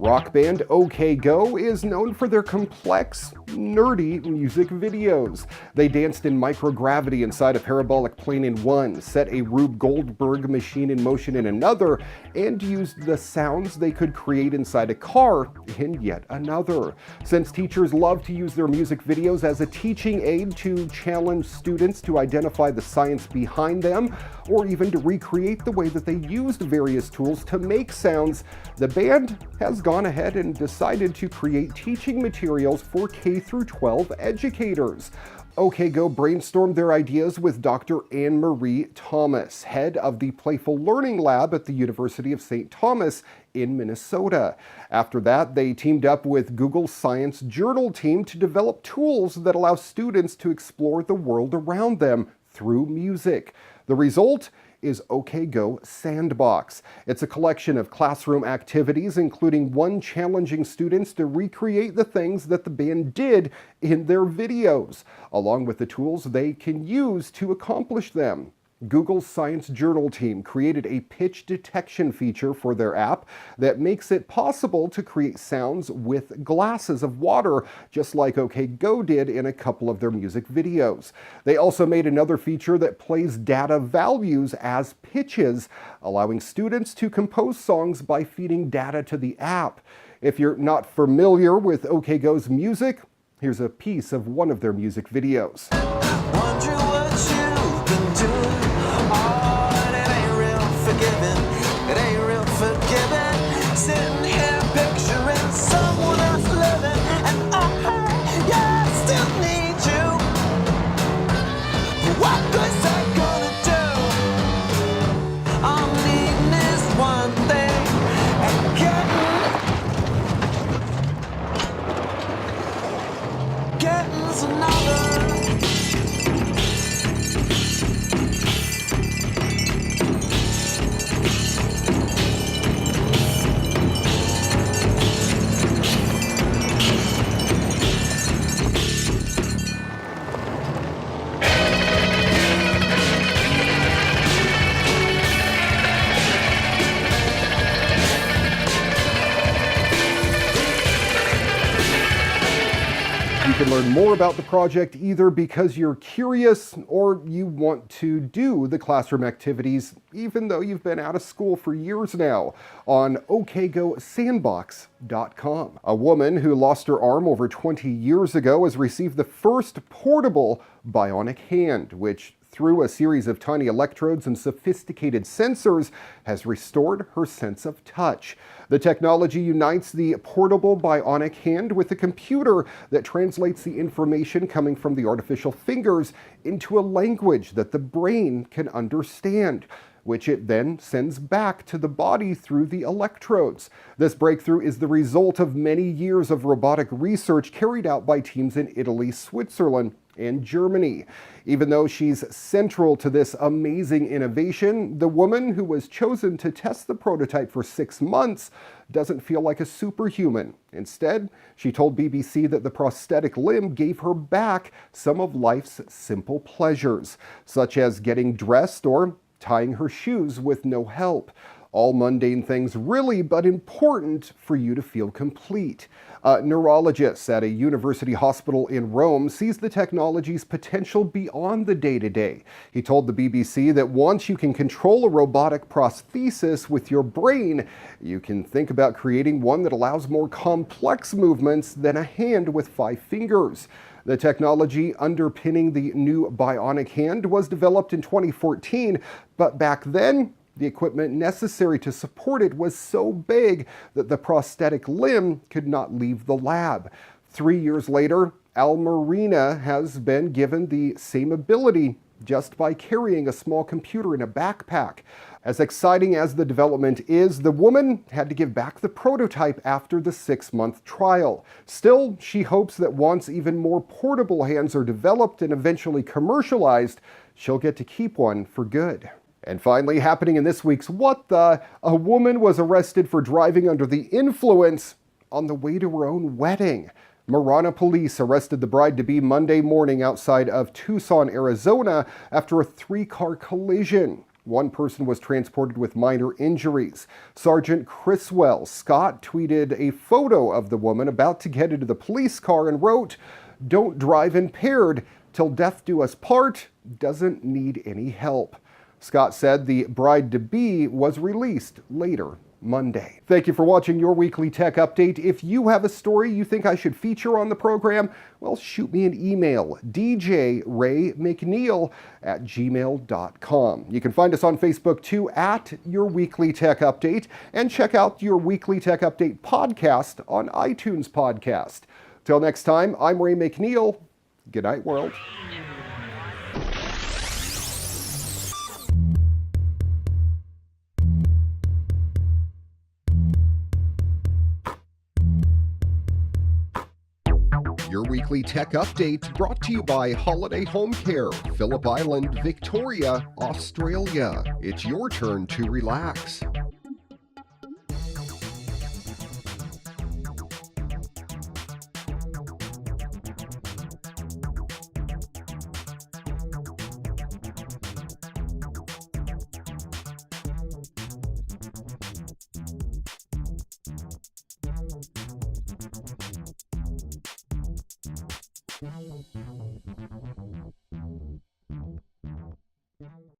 Rock band OK Go is known for their complex, nerdy music videos. They danced in microgravity inside a parabolic plane in one, set a Rube Goldberg machine in motion in another, and used the sounds they could create inside a car in yet another. Since teachers love to use their music videos as a teaching aid to challenge students to identify the science behind them, or even to recreate the way that they used various tools to make sounds, the band has gone ahead and decided to create teaching materials for K-12 educators. OK Go brainstormed their ideas with Dr. Anne Marie Thomas, head of the Playful Learning Lab at the University of St. Thomas in Minnesota. After that, they teamed up with Google's Science Journal team to develop tools that allow students to explore the world around them through music. The result is OK Go Sandbox. It's a collection of classroom activities, including one challenging students to recreate the things that the band did in their videos, along with the tools they can use to accomplish them. Google's Science Journal team created a pitch detection feature for their app that makes it possible to create sounds with glasses of water, just like OK Go did in a couple of their music videos. They also made another feature that plays data values as pitches, allowing students to compose songs by feeding data to the app. If you're not familiar with OK Go's music, here's a piece of one of their music videos. Wondering what you've been doing. Oh, it ain't real forgiving. It ain't real forgiving. Sitting here picturing someone else living, and yeah, I still need you. But what good's that gonna do? I'm needing this one thing and getting's another. You can learn more about the project either because you're curious or you want to do the classroom activities even though you've been out of school for years now on okgosandbox.com. A woman who lost her arm over 20 years ago has received the first portable bionic hand, which through a series of tiny electrodes and sophisticated sensors has restored her sense of touch. The technology unites the portable bionic hand with a computer that translates the information coming from the artificial fingers into a language that the brain can understand, which it then sends back to the body through the electrodes. This breakthrough is the result of many years of robotic research carried out by teams in Italy, Switzerland, and Germany. Even though she's central to this amazing innovation, the woman who was chosen to test the prototype for 6 months doesn't feel like a superhuman. Instead, she told BBC that the prosthetic limb gave her back some of life's simple pleasures, such as getting dressed or tying her shoes with no help. All mundane things really, but important for you to feel complete. A neurologist at a university hospital in Rome sees the technology's potential beyond the day-to-day. He told the BBC that once you can control a robotic prosthesis with your brain, you can think about creating one that allows more complex movements than a hand with 5 fingers. The technology underpinning the new bionic hand was developed in 2014, but back then, the equipment necessary to support it was so big that the prosthetic limb could not leave the lab. 3 years later, Almarina has been given the same ability just by carrying a small computer in a backpack. As exciting as the development is, the woman had to give back the prototype after the 6-month trial. Still, she hopes that once even more portable hands are developed and eventually commercialized, she'll get to keep one for good. And finally, happening in this week's What The, a woman was arrested for driving under the influence on the way to her own wedding. Marana police arrested the bride-to-be Monday morning outside of Tucson, Arizona after a 3-car collision. One person was transported with minor injuries. Sergeant Chriswell Scott tweeted a photo of the woman about to get into the police car and wrote, "Don't drive impaired. Till death do us part. Doesn't need any help." Scott said the bride-to-be was released later Monday. Thank you for watching your weekly tech update. If you have a story you think I should feature on the program, well, shoot me an email, djraymcneil@gmail.com. You can find us on Facebook too, at Your Weekly Tech Update, and check out Your Weekly Tech Update podcast on iTunes Podcast. Till next time, I'm Ray McNeil. Good night, world. Your Weekly Tech Update brought to you by Holiday Home Care, Phillip Island, Victoria, Australia. It's your turn to relax.